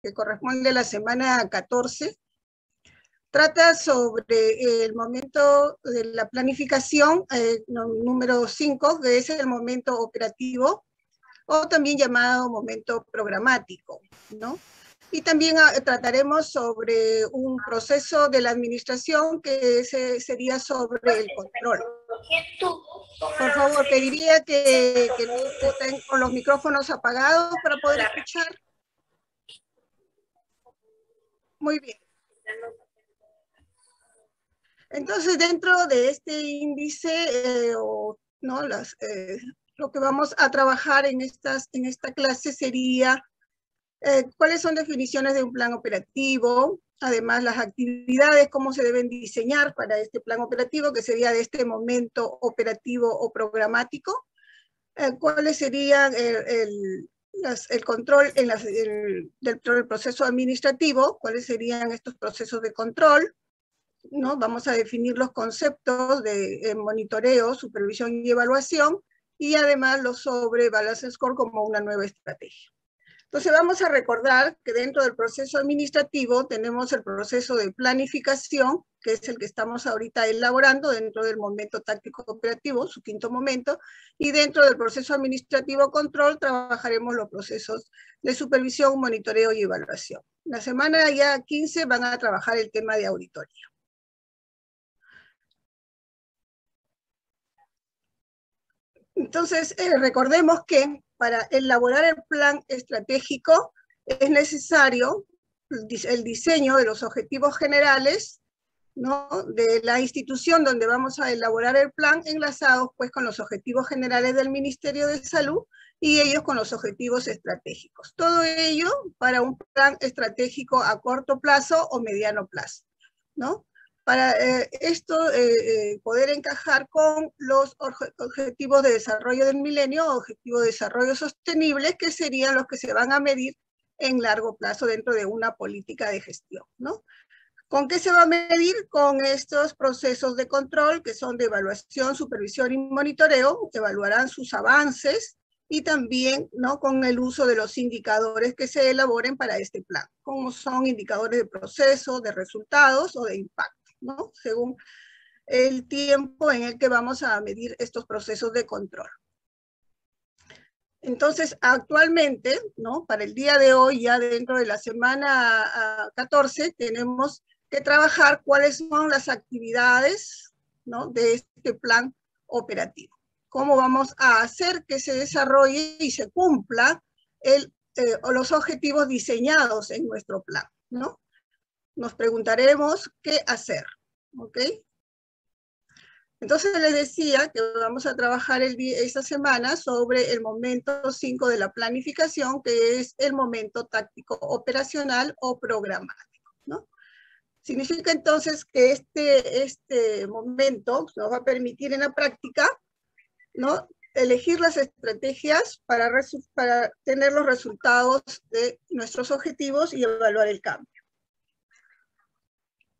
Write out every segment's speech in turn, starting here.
que corresponde a la semana 14, trata sobre el momento de la planificación, número 5, que es el momento operativo, o también llamado momento programático, ¿no? Y también trataremos sobre un proceso de la administración que sería sobre el control. Por favor, pediría que estén con los micrófonos apagados para poder escuchar. Muy bien. Entonces, dentro de este índice, ¿no? Lo que vamos a trabajar en esta clase sería cuáles son definiciones de un plan operativo, además las actividades, cómo se deben diseñar para este plan operativo, que sería de este momento operativo o programático, cuáles serían el control del proceso administrativo, cuáles serían estos procesos de control, ¿no? Vamos a definir los conceptos de monitoreo, supervisión y evaluación, y además los sobre Balance Score como una nueva estrategia. Entonces vamos a recordar que dentro del proceso administrativo tenemos el proceso de planificación, que es el que estamos ahorita elaborando dentro del momento táctico operativo, su quinto momento, y dentro del proceso administrativo control trabajaremos los procesos de supervisión, monitoreo y evaluación. La semana ya 15 van a trabajar el tema de auditoría. Entonces, recordemos que para elaborar el plan estratégico es necesario el diseño de los objetivos generales, ¿no? De la institución donde vamos a elaborar el plan, enlazados pues con los objetivos generales del Ministerio de Salud y ellos con los objetivos estratégicos. Todo ello para un plan estratégico a corto plazo o mediano plazo, ¿no? Para esto poder encajar con los objetivos de desarrollo del milenio, objetivos de desarrollo sostenible, que serían los que se van a medir en largo plazo dentro de una política de gestión, ¿no? ¿Con qué se va a medir? Con estos procesos de control que son de evaluación, supervisión y monitoreo, evaluarán sus avances y también, ¿no? Con el uso de los indicadores que se elaboren para este plan, como son indicadores de proceso, de resultados o de impacto, ¿no? Según el tiempo en el que vamos a medir estos procesos de control. Entonces, actualmente, ¿no? Para el día de hoy, ya dentro de la semana 14, tenemos que trabajar cuáles son las actividades, ¿no? De este plan operativo. Cómo vamos a hacer que se desarrolle y se cumpla los objetivos diseñados en nuestro plan, ¿no? Nos preguntaremos qué hacer, ¿ok? Entonces les decía que vamos a trabajar esta semana sobre el momento 5 de la planificación, que es el momento táctico operacional o programático, ¿no? Significa entonces que este momento nos va a permitir en la práctica, ¿no? Elegir las estrategias para tener los resultados de nuestros objetivos y evaluar el cambio.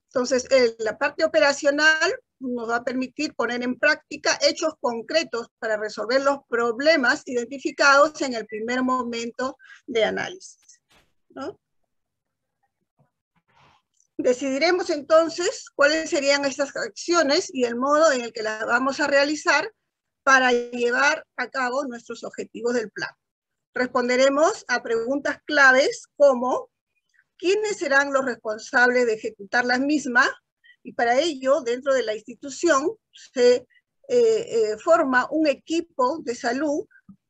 Entonces, la parte operacional nos va a permitir poner en práctica hechos concretos para resolver los problemas identificados en el primer momento de análisis, ¿no? Decidiremos entonces cuáles serían estas acciones y el modo en el que las vamos a realizar para llevar a cabo nuestros objetivos del plan. Responderemos a preguntas claves como ¿quiénes serán los responsables de ejecutar las mismas? Y para ello, dentro de la institución, se forma un equipo de salud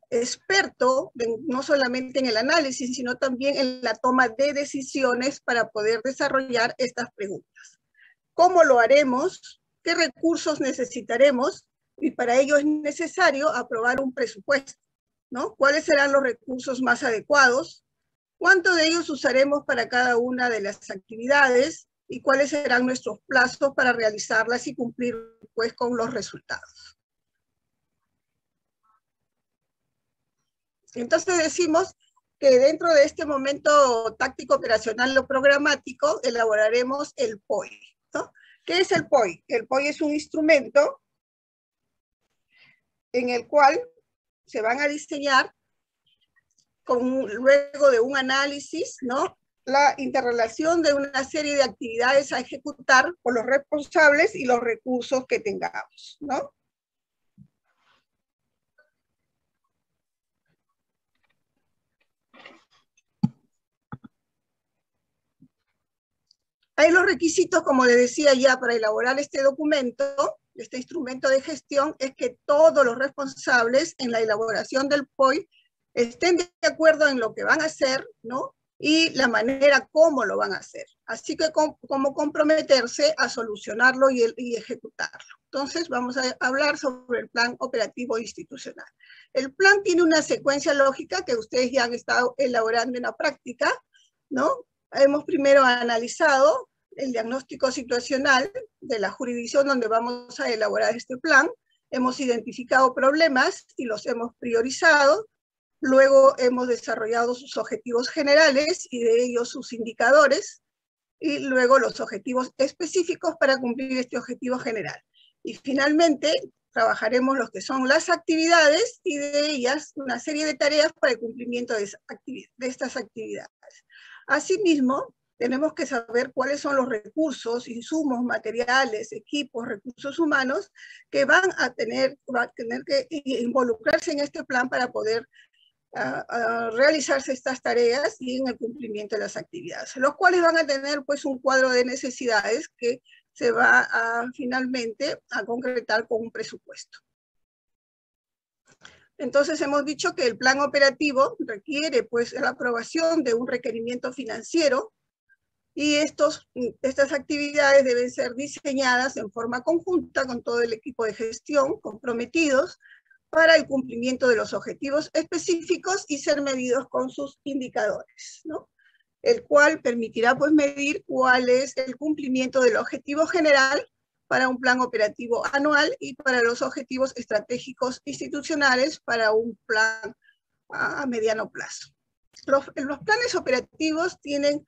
experto no solamente en el análisis, sino también en la toma de decisiones para poder desarrollar estas preguntas. ¿Cómo lo haremos? ¿Qué recursos necesitaremos? Y para ello es necesario aprobar un presupuesto, ¿no? ¿Cuáles serán los recursos más adecuados? ¿Cuánto de ellos usaremos para cada una de las actividades? ¿Y cuáles serán nuestros plazos para realizarlas y cumplir pues, con los resultados? Entonces decimos que dentro de este momento táctico operacional o programático elaboraremos el POI, ¿no? ¿Qué es el POI? El POI es un instrumento en el cual se van a diseñar luego de un análisis, ¿no? la interrelación de una serie de actividades a ejecutar por los responsables y los recursos que tengamos, ¿no? Hay los requisitos, como les decía ya, para elaborar este documento, este instrumento de gestión, es que todos los responsables en la elaboración del POI estén de acuerdo en lo que van a hacer, ¿no? Y la manera como lo van a hacer. Así que como comprometerse a solucionarlo y ejecutarlo. Entonces vamos a hablar sobre el plan operativo institucional. El plan tiene una secuencia lógica que ustedes ya han estado elaborando en la práctica, ¿no? Hemos primero analizado el diagnóstico situacional de la jurisdicción donde vamos a elaborar este plan. Hemos identificado problemas y los hemos priorizado. Luego hemos desarrollado sus objetivos generales y de ellos sus indicadores. Y luego los objetivos específicos para cumplir este objetivo general. Y finalmente trabajaremos los que son las actividades y de ellas una serie de tareas para el cumplimiento de estas actividades. Asimismo, tenemos que saber cuáles son los recursos, insumos, materiales, equipos, recursos humanos que van a tener que involucrarse en este plan para poder realizarse estas tareas y en el cumplimiento de las actividades, los cuales van a tener pues un cuadro de necesidades que se va finalmente a concretar con un presupuesto. Entonces hemos dicho que el plan operativo requiere pues la aprobación de un requerimiento financiero y estas actividades deben ser diseñadas en forma conjunta con todo el equipo de gestión comprometidos para el cumplimiento de los objetivos específicos y ser medidos con sus indicadores, ¿no? El cual permitirá pues medir cuál es el cumplimiento del objetivo general para un plan operativo anual y para los objetivos estratégicos institucionales para un plan a mediano plazo. Los planes operativos tienen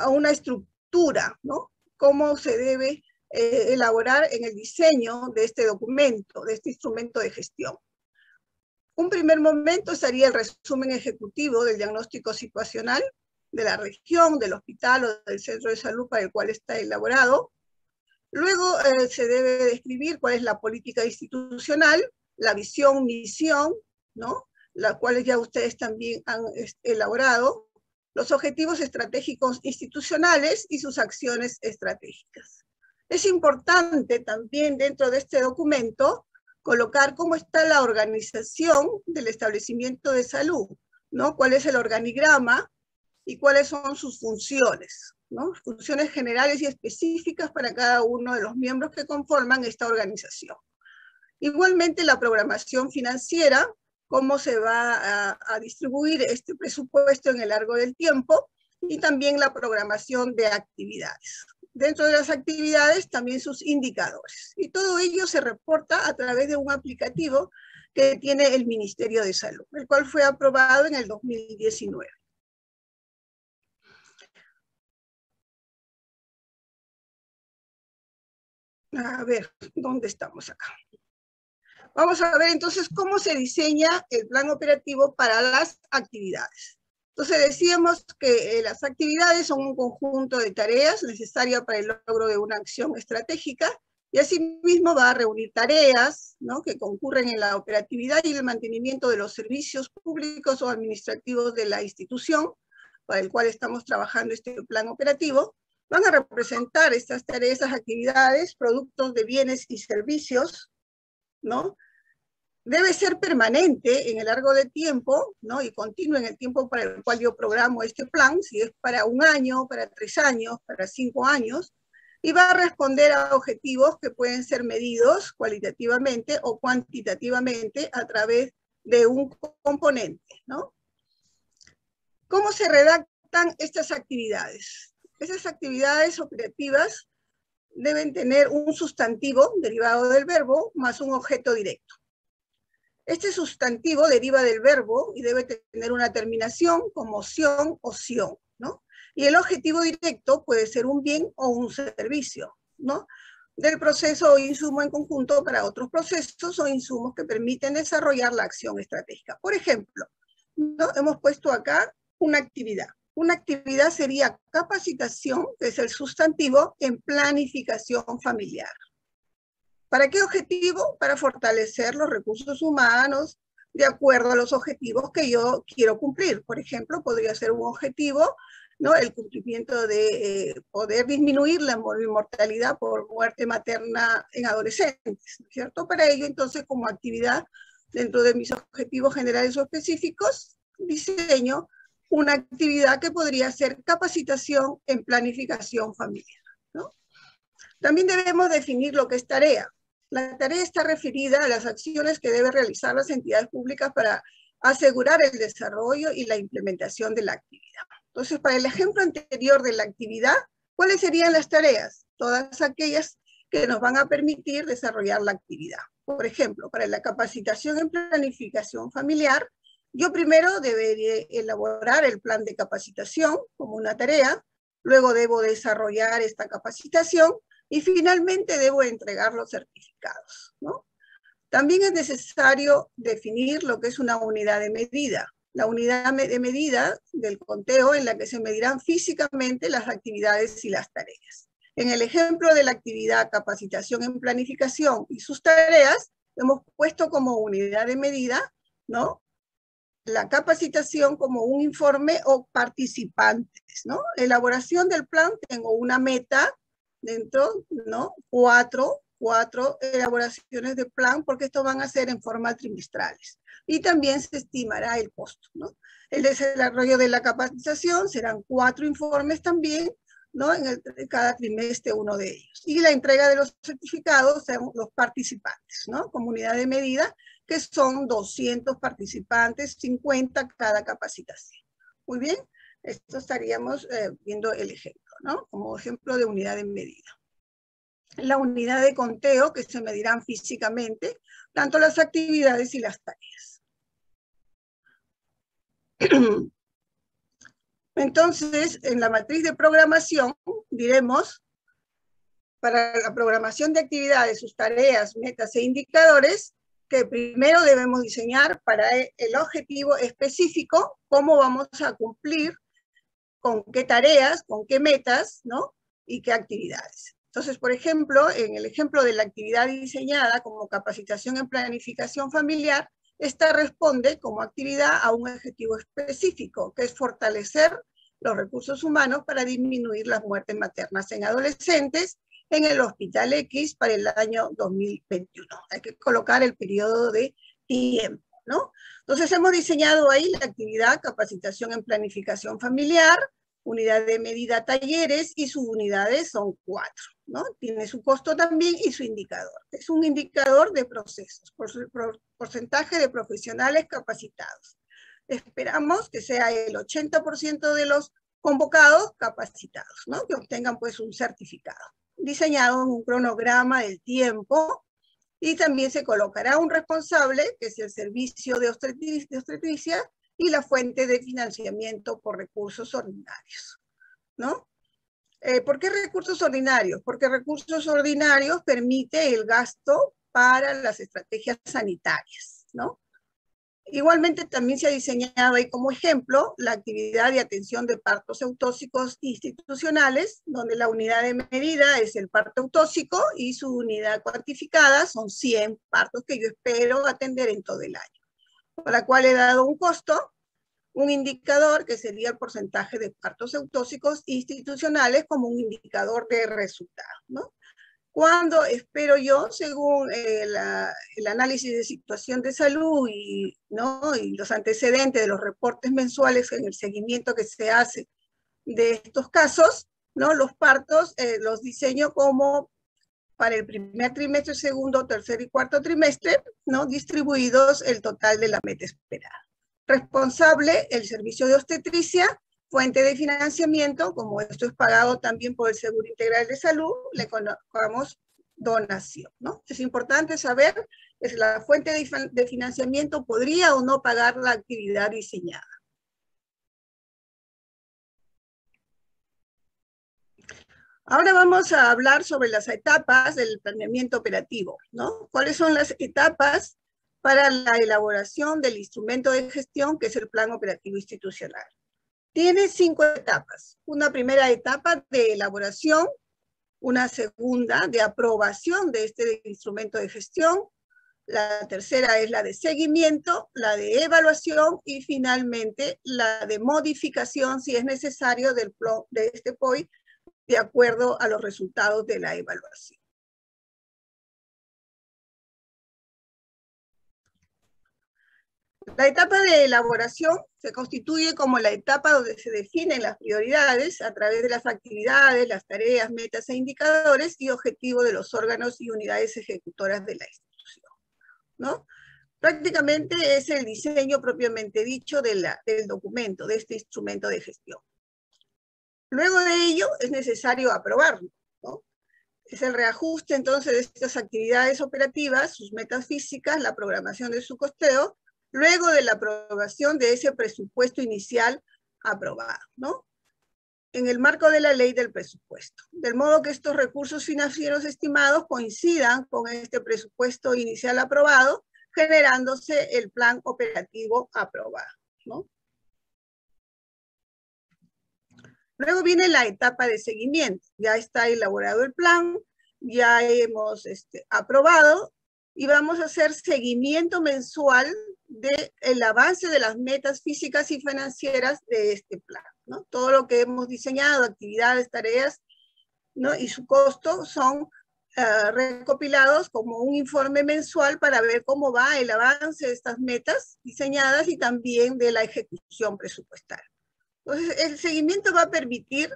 una estructura, ¿no? Cómo se debe elaborar en el diseño de este documento, de este instrumento de gestión. Un primer momento sería el resumen ejecutivo del diagnóstico situacional de la región, del hospital o del centro de salud para el cual está elaborado. Luego se debe describir cuál es la política institucional, la visión, misión, ¿no? Las cuales ya ustedes también han elaborado, los objetivos estratégicos institucionales y sus acciones estratégicas. Es importante también dentro de este documento colocar cómo está la organización del establecimiento de salud, ¿no? Cuál es el organigrama y cuáles son sus funciones, ¿no? Funciones generales y específicas para cada uno de los miembros que conforman esta organización. Igualmente la programación financiera, cómo se va a distribuir este presupuesto en el largo del tiempo, y también la programación de actividades. Dentro de las actividades también sus indicadores. Y todo ello se reporta a través de un aplicativo que tiene el Ministerio de Salud, el cual fue aprobado en el 2019. A ver, ¿dónde estamos acá? Vamos a ver entonces cómo se diseña el plan operativo para las actividades. Entonces decíamos que las actividades son un conjunto de tareas necesarias para el logro de una acción estratégica y asimismo va a reunir tareas, ¿no?, que concurren en la operatividad y el mantenimiento de los servicios públicos o administrativos de la institución para el cual estamos trabajando este plan operativo. Van a representar estas tareas, estas actividades, productos de bienes y servicios, ¿no? Debe ser permanente en el largo de tiempo, ¿no? Y continuo en el tiempo para el cual yo programo este plan, si es para 1 año, para 3 años, para 5 años, y va a responder a objetivos que pueden ser medidos cualitativamente o cuantitativamente a través de un componente, ¿no? ¿Cómo se redactan estas actividades? Esas actividades operativas deben tener un sustantivo derivado del verbo más un objeto directo. Este sustantivo deriva del verbo y debe tener una terminación como ción o ción, ¿no? Y el objetivo directo puede ser un bien o un servicio, ¿no?, del proceso o insumo en conjunto para otros procesos o insumos que permiten desarrollar la acción estratégica. Por ejemplo, ¿no?, hemos puesto acá una actividad. Una actividad sería capacitación, que es el sustantivo, en planificación familiar. ¿Para qué objetivo? Para fortalecer los recursos humanos de acuerdo a los objetivos que yo quiero cumplir. Por ejemplo, podría ser un objetivo, ¿no?, el cumplimiento de poder disminuir la mortalidad por muerte materna en adolescentes, ¿cierto? Para ello, entonces, como actividad, dentro de mis objetivos generales o específicos, diseño una actividad que podría ser capacitación en planificación familiar, ¿no? También debemos definir lo que es tarea. La tarea está referida a las acciones que deben realizar las entidades públicas para asegurar el desarrollo y la implementación de la actividad. Entonces, para el ejemplo anterior de la actividad, ¿cuáles serían las tareas? Todas aquellas que nos van a permitir desarrollar la actividad. Por ejemplo, para la capacitación en planificación familiar, yo primero debería elaborar el plan de capacitación como una tarea, luego debo desarrollar esta capacitación y finalmente debo entregar los certificados, ¿no? También es necesario definir lo que es una unidad de medida. La unidad de medida del conteo en la que se medirán físicamente las actividades y las tareas. En el ejemplo de la actividad capacitación en planificación y sus tareas, hemos puesto como unidad de medida, ¿no?, la capacitación como un informe o participantes, ¿no? Elaboración del plan, tengo una meta dentro, ¿no? Cuatro elaboraciones de plan, porque esto van a ser en forma trimestrales. Y también se estimará el costo, ¿no? El desarrollo de la capacitación serán 4 informes también, ¿no? En cada trimestre uno de ellos. Y la entrega de los certificados serán los participantes, ¿no? Comunidad de medida, que son 200 participantes, 50 cada capacitación. Muy bien, esto estaríamos viendo el ejemplo, ¿no? Como ejemplo de unidad de medida. La unidad de conteo, que se medirán físicamente, tanto las actividades y las tareas. Entonces, en la matriz de programación, diremos, para la programación de actividades, sus tareas, metas e indicadores, que primero debemos diseñar para el objetivo específico, cómo vamos a cumplir, con qué tareas, con qué metas, ¿no? Y qué actividades. Entonces, por ejemplo, en el ejemplo de la actividad diseñada como capacitación en planificación familiar, esta responde como actividad a un objetivo específico, que es fortalecer los recursos humanos para disminuir las muertes maternas en adolescentes en el Hospital X para el año 2021. Hay que colocar el periodo de tiempo, ¿no? Entonces hemos diseñado ahí la actividad capacitación en planificación familiar, unidad de medida talleres, y sus unidades son 4, ¿no? Tiene su costo también y su indicador. Es un indicador de procesos, porcentaje de profesionales capacitados. Esperamos que sea el 80% de los convocados capacitados, ¿no? Que obtengan pues un certificado diseñado en un cronograma del tiempo, y también se colocará un responsable, que es el servicio de obstetricia, y la fuente de financiamiento por recursos ordinarios, ¿no? ¿Por qué recursos ordinarios? Porque recursos ordinarios permite el gasto para las estrategias sanitarias, ¿no? Igualmente también se ha diseñado ahí como ejemplo la actividad de atención de partos eutóxicos institucionales, donde la unidad de medida es el parto eutóxico y su unidad cuantificada son 100 partos que yo espero atender en todo el año, por la cual he dado un costo, un indicador que sería el porcentaje de partos eutóxicos institucionales como un indicador de resultado, ¿no? Cuando espero yo, según el análisis de situación de salud y, ¿no?, y los antecedentes de los reportes mensuales en el seguimiento que se hace de estos casos, ¿no?, los partos los diseño como para el primer trimestre, segundo, tercer y cuarto trimestre, ¿no?, distribuidos el total de la meta esperada. Responsable, el servicio de obstetricia. Fuente de financiamiento, como esto es pagado también por el Seguro Integral de Salud, le colocamos donación, ¿no? Es importante saber que la fuente de financiamiento podría o no pagar la actividad diseñada. Ahora vamos a hablar sobre las etapas del planeamiento operativo, ¿no? ¿Cuáles son las etapas para la elaboración del instrumento de gestión que es el Plan Operativo Institucional? Tiene 5 etapas. Una primera etapa de elaboración, una segunda de aprobación de este instrumento de gestión, la tercera es la de seguimiento, la de evaluación y finalmente la de modificación, si es necesario, de este POI de acuerdo a los resultados de la evaluación. La etapa de elaboración se constituye como la etapa donde se definen las prioridades a través de las actividades, las tareas, metas e indicadores y objetivos de los órganos y unidades ejecutoras de la institución, ¿no? Prácticamente es el diseño propiamente dicho del documento, de este instrumento de gestión. Luego de ello es necesario aprobarlo, ¿no? Es el reajuste entonces de estas actividades operativas, sus metas físicas, la programación de su costeo, luego de la aprobación de ese presupuesto inicial aprobado, ¿no? En el marco de la ley del presupuesto. Del modo que estos recursos financieros estimados coincidan con este presupuesto inicial aprobado, generándose el plan operativo aprobado, ¿no? Luego viene la etapa de seguimiento. Ya está elaborado el plan, ya hemos aprobado y vamos a hacer seguimiento mensual del avance de las metas físicas y financieras de este plan, ¿no? Todo lo que hemos diseñado, actividades, tareas, ¿no? Y su costo son recopilados como un informe mensual para ver cómo va el avance de estas metas diseñadas y también de la ejecución presupuestaria. Entonces, el seguimiento va a permitir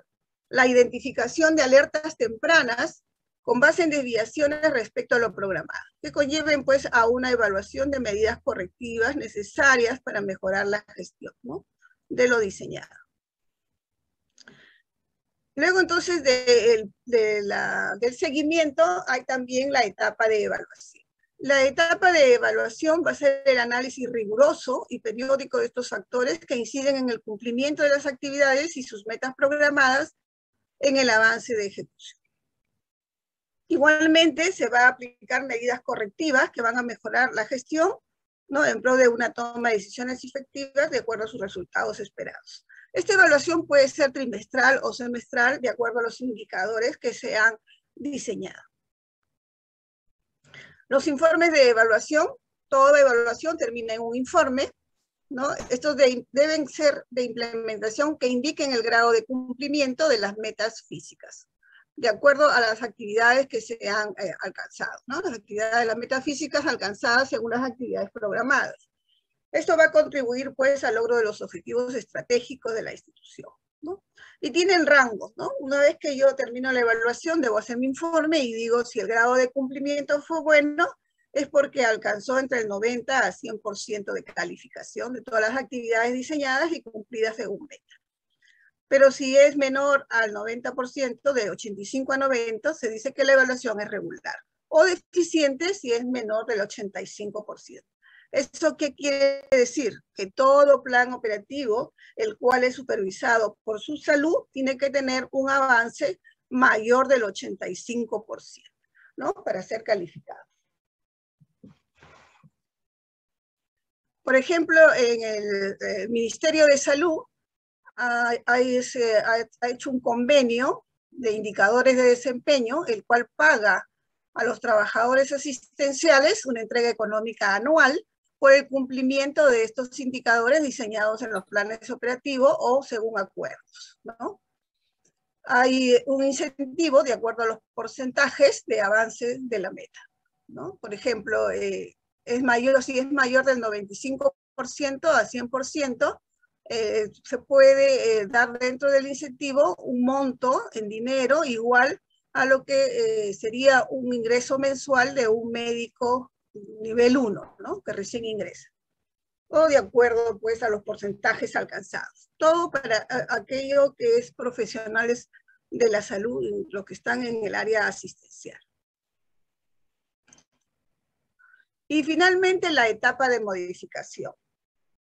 la identificación de alertas tempranas con base en desviaciones respecto a lo programado, que conlleven pues a una evaluación de medidas correctivas necesarias para mejorar la gestión, ¿no?, de lo diseñado. Luego entonces del seguimiento hay también la etapa de evaluación. La etapa de evaluación va a ser el análisis riguroso y periódico de estos factores que inciden en el cumplimiento de las actividades y sus metas programadas en el avance de ejecución. Igualmente se va a aplicar medidas correctivas que van a mejorar la gestión, ¿no?, en pro de una toma de decisiones efectivas de acuerdo a sus resultados esperados. Esta evaluación puede ser trimestral o semestral de acuerdo a los indicadores que se han diseñado. Los informes de evaluación, toda evaluación termina en un informe, ¿no? Estos deben ser de implementación que indiquen el grado de cumplimiento de las metas físicas, de acuerdo a las actividades que se han alcanzado, ¿no? Las actividades de las metas físicas alcanzadas según las actividades programadas. Esto va a contribuir, pues, al logro de los objetivos estratégicos de la institución, ¿no? Y tienen rangos, ¿no? Una vez que yo termino la evaluación, debo hacer mi informe y digo si el grado de cumplimiento fue bueno, es porque alcanzó entre el 90 a 100% de calificación de todas las actividades diseñadas y cumplidas según meta. Pero si es menor al 90%, de 85 a 90, se dice que la evaluación es regular. O deficiente si es menor del 85%. ¿Eso qué quiere decir? Que todo plan operativo, el cual es supervisado por su salud, tiene que tener un avance mayor del 85%, ¿no?, para ser calificado. Por ejemplo, en el Ministerio de Salud ha hecho un convenio de indicadores de desempeño, el cual paga a los trabajadores asistenciales una entrega económica anual por el cumplimiento de estos indicadores diseñados en los planes operativos o según acuerdos, ¿no? Hay un incentivo de acuerdo a los porcentajes de avance de la meta, ¿no? Por ejemplo, es mayor, si es mayor del 95% a 100%, se puede dar dentro del incentivo un monto en dinero igual a lo que sería un ingreso mensual de un médico nivel 1, ¿no?, que recién ingresa, o de acuerdo pues a los porcentajes alcanzados. Todo para aquello que es profesionales de la salud, los que están en el área asistencial. Y finalmente la etapa de modificación.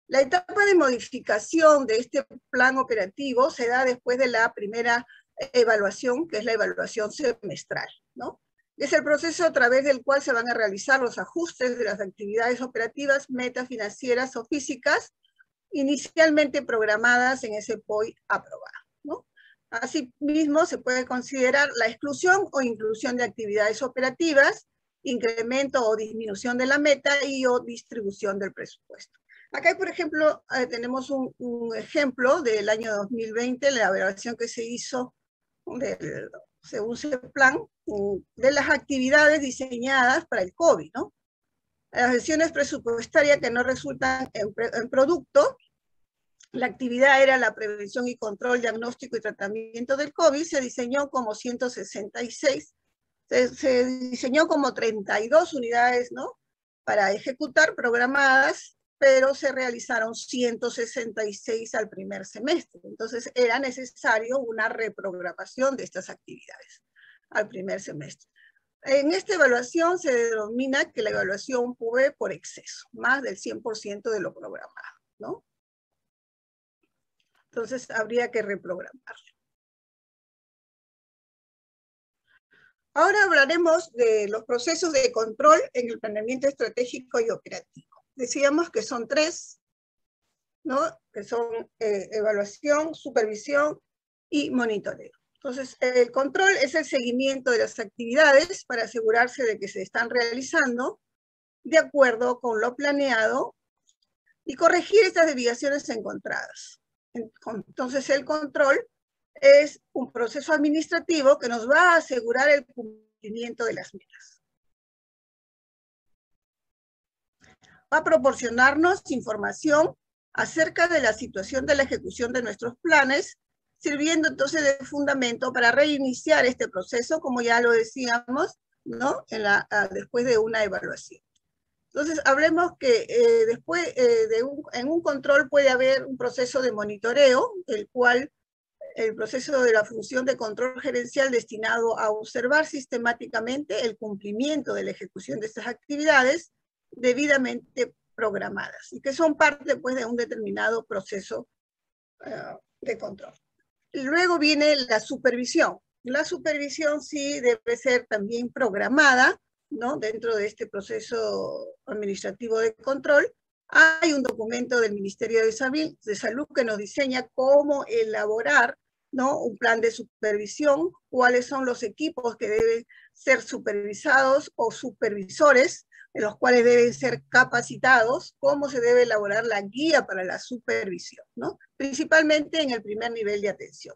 La etapa de modificación de este plan operativo se da después de la primera evaluación, que es la evaluación semestral, ¿no? Es el proceso a través del cual se van a realizar los ajustes de las actividades operativas, metas financieras o físicas, inicialmente programadas en ese POI aprobado, ¿no? Asimismo, se puede considerar la exclusión o inclusión de actividades operativas, incremento o disminución de la meta y o distribución del presupuesto. Acá, por ejemplo, tenemos un ejemplo del año 2020, la evaluación que se hizo según ese plan, de las actividades diseñadas para el COVID, ¿no? Las acciones presupuestarias que no resultan en producto. La actividad era la prevención y control, diagnóstico y tratamiento del COVID, se diseñó como 166, se diseñó como 32 unidades, ¿no? Para ejecutar, programadas, pero se realizaron 166 al primer semestre. Entonces era necesario una reprogramación de estas actividades al primer semestre. En esta evaluación se denomina que la evaluación fue por exceso, más del 100% de lo programado, ¿no? Entonces habría que reprogramarlo. Ahora hablaremos de los procesos de control en el planeamiento estratégico y operativo. Decíamos que son tres, ¿no? Que son evaluación, supervisión y monitoreo. Entonces, el control es el seguimiento de las actividades para asegurarse de que se están realizando de acuerdo con lo planeado y corregir estas desviaciones encontradas. Entonces, el control es un proceso administrativo que nos va a asegurar el cumplimiento de las metas. Va a proporcionarnos información acerca de la situación de la ejecución de nuestros planes, sirviendo entonces de fundamento para reiniciar este proceso, como ya lo decíamos, ¿no? Después de una evaluación. Entonces, hablemos que después en un control puede haber un proceso de monitoreo, el cual el proceso de la función de control gerencial destinado a observar sistemáticamente el cumplimiento de la ejecución de estas actividades debidamente programadas y que son parte pues, de un determinado proceso de control. Y luego viene la supervisión. La supervisión sí debe ser también programada, ¿no? Dentro de este proceso administrativo de control. Hay un documento del Ministerio de Salud que nos diseña cómo elaborar, ¿no? Un plan de supervisión, cuáles son los equipos que deben ser supervisados o supervisores, en los cuales deben ser capacitados, cómo se debe elaborar la guía para la supervisión, ¿no? Principalmente en el primer nivel de atención.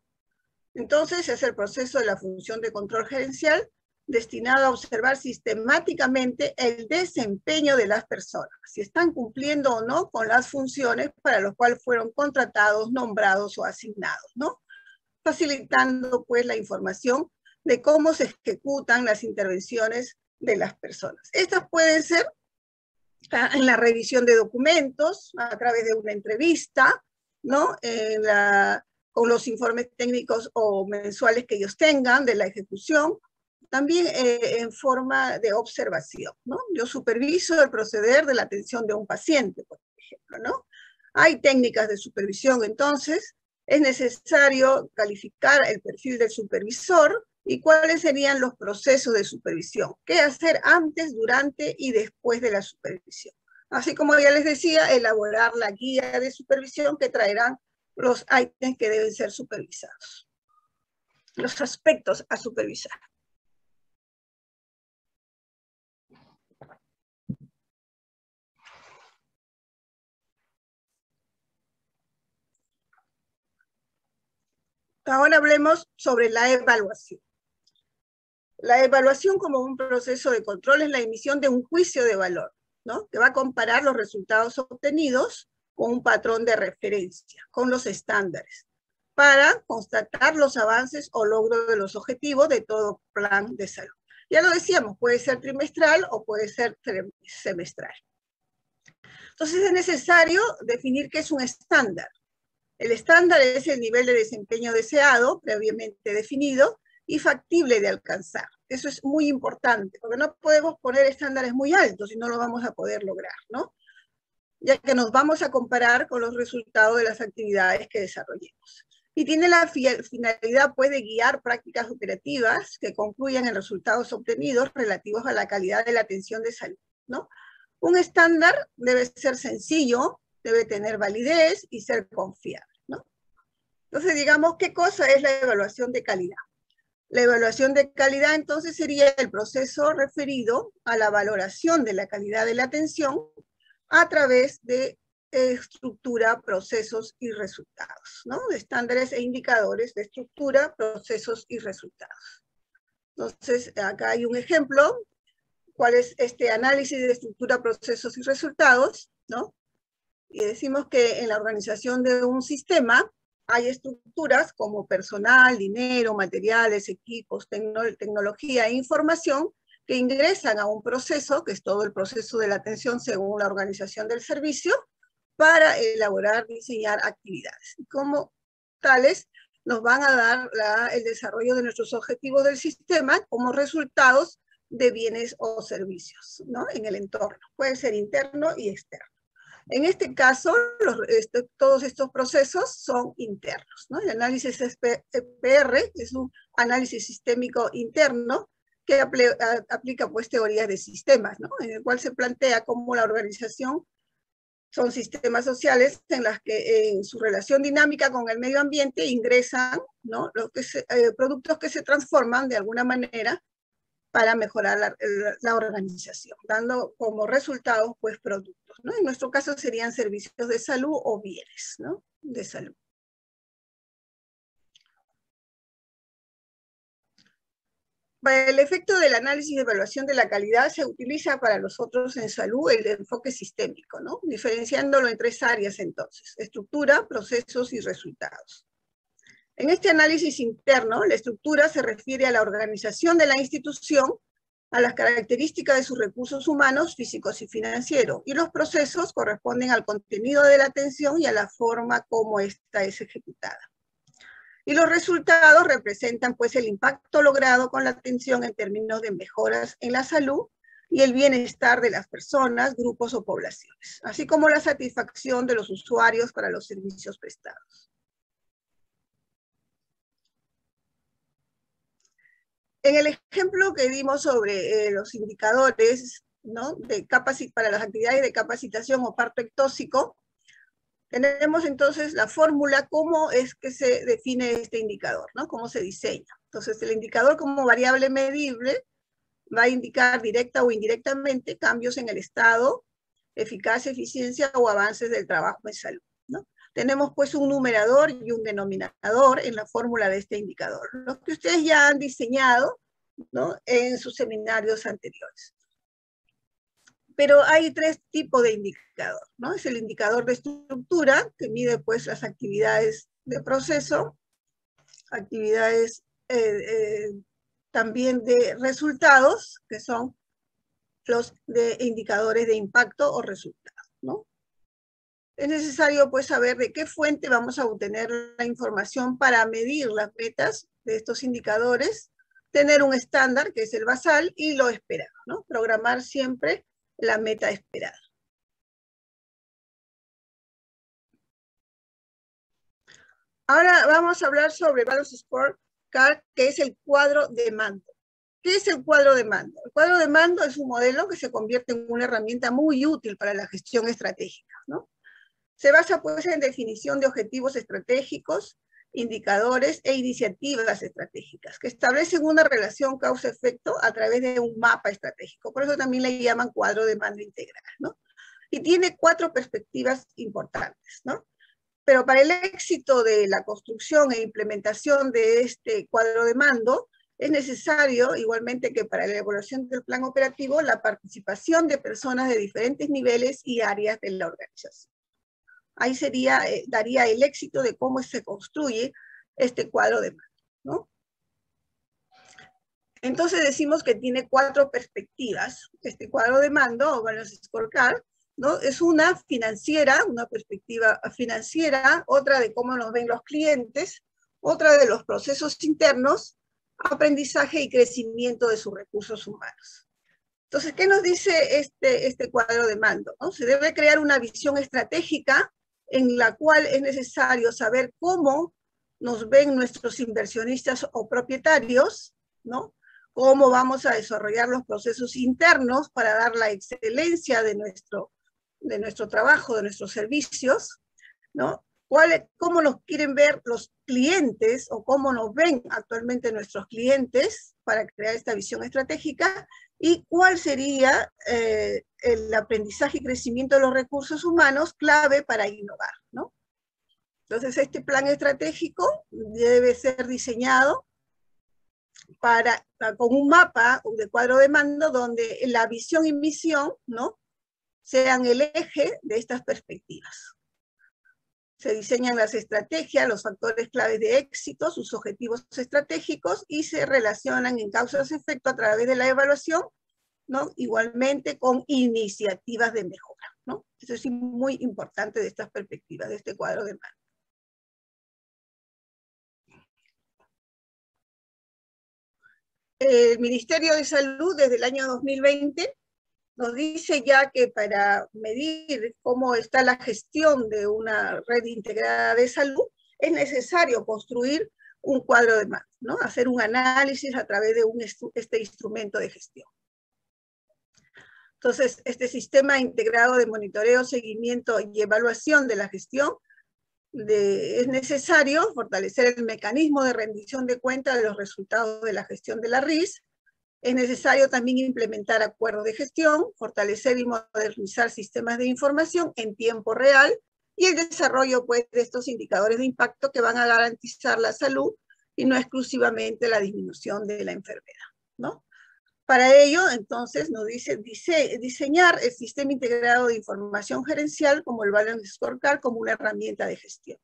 Entonces es el proceso de la función de control gerencial destinado a observar sistemáticamente el desempeño de las personas, si están cumpliendo o no con las funciones para las cuales fueron contratados, nombrados o asignados, ¿no? Facilitando pues la información de cómo se ejecutan las intervenciones de las personas. Estas pueden ser en la revisión de documentos, a través de una entrevista, ¿no? Con los informes técnicos o mensuales que ellos tengan de la ejecución, también en forma de observación, ¿no? Yo superviso el proceder de la atención de un paciente, por ejemplo, ¿no? Hay técnicas de supervisión, entonces, es necesario calificar el perfil del supervisor y cuáles serían los procesos de supervisión, qué hacer antes, durante y después de la supervisión. Así como ya les decía, elaborar la guía de supervisión que traerán los ítems que deben ser supervisados, los aspectos a supervisar. Ahora hablemos sobre la evaluación. La evaluación como un proceso de control es la emisión de un juicio de valor, ¿no? Que va a comparar los resultados obtenidos con un patrón de referencia, con los estándares, para constatar los avances o logros de los objetivos de todo plan de salud. Ya lo decíamos, puede ser trimestral o puede ser semestral. Entonces es necesario definir qué es un estándar. El estándar es el nivel de desempeño deseado, previamente definido, y factible de alcanzar. Eso es muy importante, porque no podemos poner estándares muy altos y no lo vamos a poder lograr, ¿no? Ya que nos vamos a comparar con los resultados de las actividades que desarrollemos. Y tiene la finalidad, pues, de guiar prácticas operativas que concluyan en resultados obtenidos relativos a la calidad de la atención de salud, ¿no? Un estándar debe ser sencillo, debe tener validez y ser confiable, ¿no? Entonces, digamos, ¿qué cosa es la evaluación de calidad? La evaluación de calidad, entonces, sería el proceso referido a la valoración de la calidad de la atención a través de estructura, procesos y resultados, ¿no? De estándares e indicadores de estructura, procesos y resultados. Entonces, acá hay un ejemplo. ¿Cuál es este análisis de estructura, procesos y resultados? ¿No? Y decimos que en la organización de un sistema hay estructuras como personal, dinero, materiales, equipos, tecnología e información que ingresan a un proceso, que es todo el proceso de la atención según la organización del servicio, para elaborar, diseñar actividades. Y como tales, nos van a dar el desarrollo de nuestros objetivos del sistema como resultados de bienes o servicios, ¿no? En el entorno. Puede ser interno y externo. En este caso, todos estos procesos son internos, ¿no? El análisis EPR es un análisis sistémico interno que aplica pues teorías de sistemas, ¿no? En el cual se plantea cómo la organización son sistemas sociales en las que en su relación dinámica con el medio ambiente ingresan, ¿no? Productos que se transforman de alguna manera para mejorar la organización, dando como resultado pues productos, ¿no? En nuestro caso serían servicios de salud o bienes, ¿no? De salud. Para el efecto del análisis de evaluación de la calidad se utiliza para nosotros en salud el enfoque sistémico, ¿no? Diferenciándolo en 3 áreas entonces: estructura, procesos y resultados. En este análisis interno, la estructura se refiere a la organización de la institución, a las características de sus recursos humanos, físicos y financieros, y los procesos corresponden al contenido de la atención y a la forma como ésta es ejecutada. Y los resultados representan pues el impacto logrado con la atención en términos de mejoras en la salud y el bienestar de las personas, grupos o poblaciones, así como la satisfacción de los usuarios para los servicios prestados. En el ejemplo que dimos sobre los indicadores, ¿no? Para las actividades de capacitación o parto ectóxico, tenemos entonces la fórmula, cómo es que se define este indicador, ¿no? Cómo se diseña. Entonces, el indicador como variable medible va a indicar directa o indirectamente cambios en el estado, eficacia, eficiencia o avances del trabajo en salud, ¿no? Tenemos pues un numerador y un denominador en la fórmula de este indicador, lo que ustedes ya han diseñado, ¿no? En sus seminarios anteriores. Pero hay 3 tipos de indicador, ¿no? Es el indicador de estructura, que mide pues las actividades de proceso, actividades también de resultados, que son los indicadores de impacto o resultados, ¿no? Es necesario pues saber de qué fuente vamos a obtener la información para medir las metas de estos indicadores, tener un estándar que es el basal y lo esperado, ¿no? Programar siempre la meta esperada. Ahora vamos a hablar sobre Balance Scorecard, que es el cuadro de mando. ¿Qué es el cuadro de mando? El cuadro de mando es un modelo que se convierte en una herramienta muy útil para la gestión estratégica, ¿no? Se basa pues en definición de objetivos estratégicos, indicadores e iniciativas estratégicas que establecen una relación causa-efecto a través de un mapa estratégico. Por eso también le llaman cuadro de mando integral, ¿no? Y tiene 4 perspectivas importantes, ¿no? Pero para el éxito de la construcción e implementación de este cuadro de mando, es necesario, igualmente que para la elaboración del plan operativo, la participación de personas de diferentes niveles y áreas de la organización. Ahí daría el éxito de cómo se construye este cuadro de mando, ¿no? Entonces decimos que tiene 4 perspectivas. Este cuadro de mando, o Balance Scorecard, ¿no? Es una financiera, una perspectiva financiera, otra de cómo nos ven los clientes, otra de los procesos internos, aprendizaje y crecimiento de sus recursos humanos. Entonces, ¿qué nos dice este cuadro de mando, ¿no? Se debe crear una visión estratégica en la cual es necesario saber cómo nos ven nuestros inversionistas o propietarios, ¿no? Cómo vamos a desarrollar los procesos internos para dar la excelencia de nuestro de nuestro trabajo, de nuestros servicios, ¿no? ¿Cómo nos quieren ver los clientes o cómo nos ven actualmente nuestros clientes para crear esta visión estratégica y cuál sería el aprendizaje y crecimiento de los recursos humanos clave para innovar, ¿no? Entonces, este plan estratégico debe ser diseñado con un mapa de cuadro de mando donde la visión y misión, ¿no?, sean el eje de estas perspectivas. Se diseñan las estrategias, los factores claves de éxito, sus objetivos estratégicos y se relacionan en causas-efecto a través de la evaluación, ¿no?, igualmente con iniciativas de mejora, ¿no? Eso es muy importante de estas perspectivas, de este cuadro de mando. El Ministerio de Salud desde el año 2020 nos dice ya que para medir cómo está la gestión de una red integrada de salud, es necesario construir un cuadro de mando, ¿no? Hacer un análisis a través de este instrumento de gestión. Entonces, este sistema integrado de monitoreo, seguimiento y evaluación de la gestión, es necesario fortalecer el mecanismo de rendición de cuentas de los resultados de la gestión de la RIS. Es necesario también implementar acuerdos de gestión, fortalecer y modernizar sistemas de información en tiempo real y el desarrollo, pues, de estos indicadores de impacto que van a garantizar la salud y no exclusivamente la disminución de la enfermedad, ¿no? Para ello, entonces, nos dice diseñar el sistema integrado de información gerencial como el Balance Scorecard como una herramienta de gestión,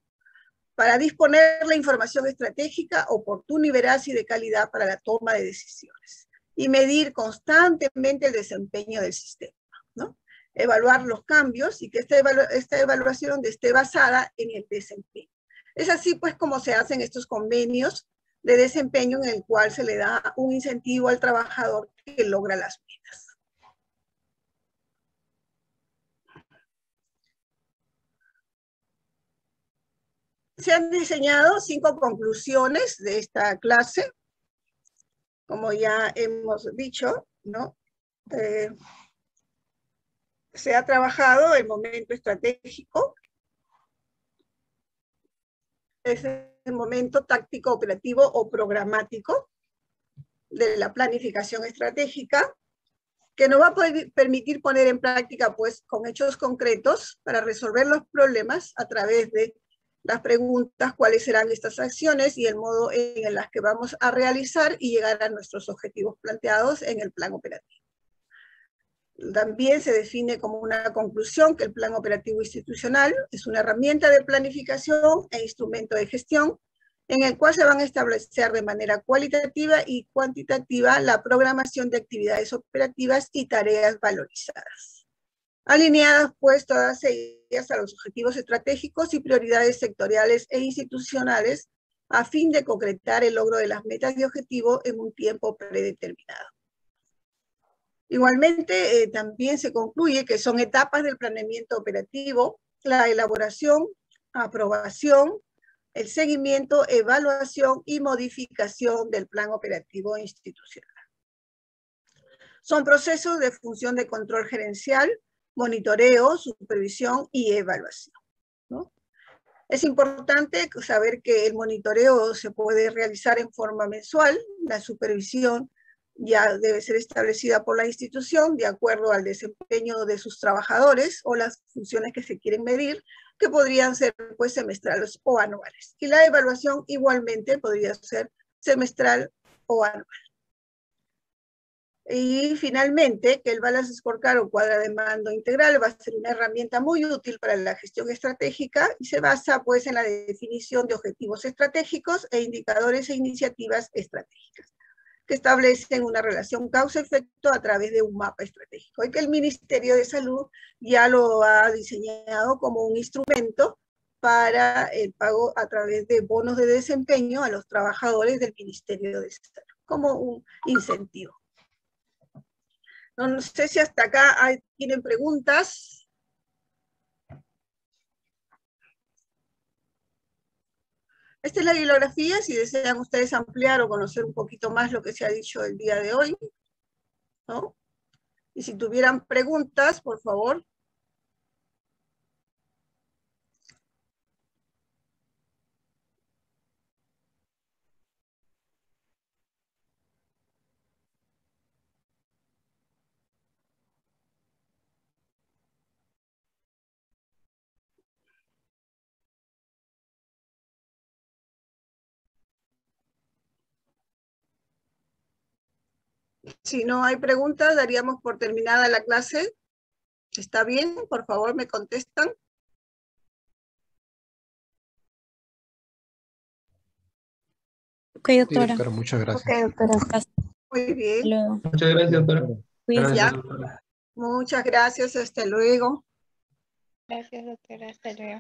para disponer la información estratégica oportuna y veraz y de calidad para la toma de decisiones y medir constantemente el desempeño del sistema, ¿no? Evaluar los cambios y que esta evaluación esté basada en el desempeño. Es así, pues, como se hacen estos convenios de desempeño en el cual se le da un incentivo al trabajador que logra las metas. Se han diseñado 5 conclusiones de esta clase, como ya hemos dicho, ¿no? Se ha trabajado el momento estratégico, es el momento táctico, operativo o programático de la planificación estratégica, que nos va a permitir poner en práctica, pues, con hechos concretos para resolver los problemas a través de las preguntas, cuáles serán estas acciones y el modo en las que vamos a realizar y llegar a nuestros objetivos planteados en el plan operativo. También se define como una conclusión que el plan operativo institucional es una herramienta de planificación e instrumento de gestión en el cual se van a establecer de manera cualitativa y cuantitativa la programación de actividades operativas y tareas valorizadas, alineadas, pues, todas ellas a los objetivos estratégicos y prioridades sectoriales e institucionales a fin de concretar el logro de las metas y objetivos en un tiempo predeterminado. Igualmente, también se concluye que son etapas del planeamiento operativo, la elaboración, aprobación, el seguimiento, evaluación y modificación del plan operativo institucional. Son procesos de función de control gerencial, monitoreo, supervisión y evaluación, ¿no? Es importante saber que el monitoreo se puede realizar en forma mensual, la supervisión ya debe ser establecida por la institución de acuerdo al desempeño de sus trabajadores o las funciones que se quieren medir, que podrían ser, pues, semestrales o anuales. Y la evaluación igualmente podría ser semestral o anual. Y finalmente, que el Balance Scorecard o cuadro de mando integral va a ser una herramienta muy útil para la gestión estratégica y se basa, pues, en la definición de objetivos estratégicos e indicadores e iniciativas estratégicas que establecen una relación causa-efecto a través de un mapa estratégico y que el Ministerio de Salud ya lo ha diseñado como un instrumento para el pago a través de bonos de desempeño a los trabajadores del Ministerio de Salud, como un incentivo. No sé si hasta acá tienen preguntas. Esta es la bibliografía, si desean ustedes ampliar o conocer un poquito más lo que se ha dicho el día de hoy, ¿no? Y si tuvieran preguntas, por favor. Si no hay preguntas, daríamos por terminada la clase. ¿Está bien? Por favor, me contestan. Ok, Sí, doctora. doctora, muchas Ok, gracias. doctora. Hasta Muy bien. luego. Muchas gracias, doctora. Cuídese. Ya. Gracias, doctora. Muchas gracias. Hasta luego. Gracias, doctora. Hasta luego.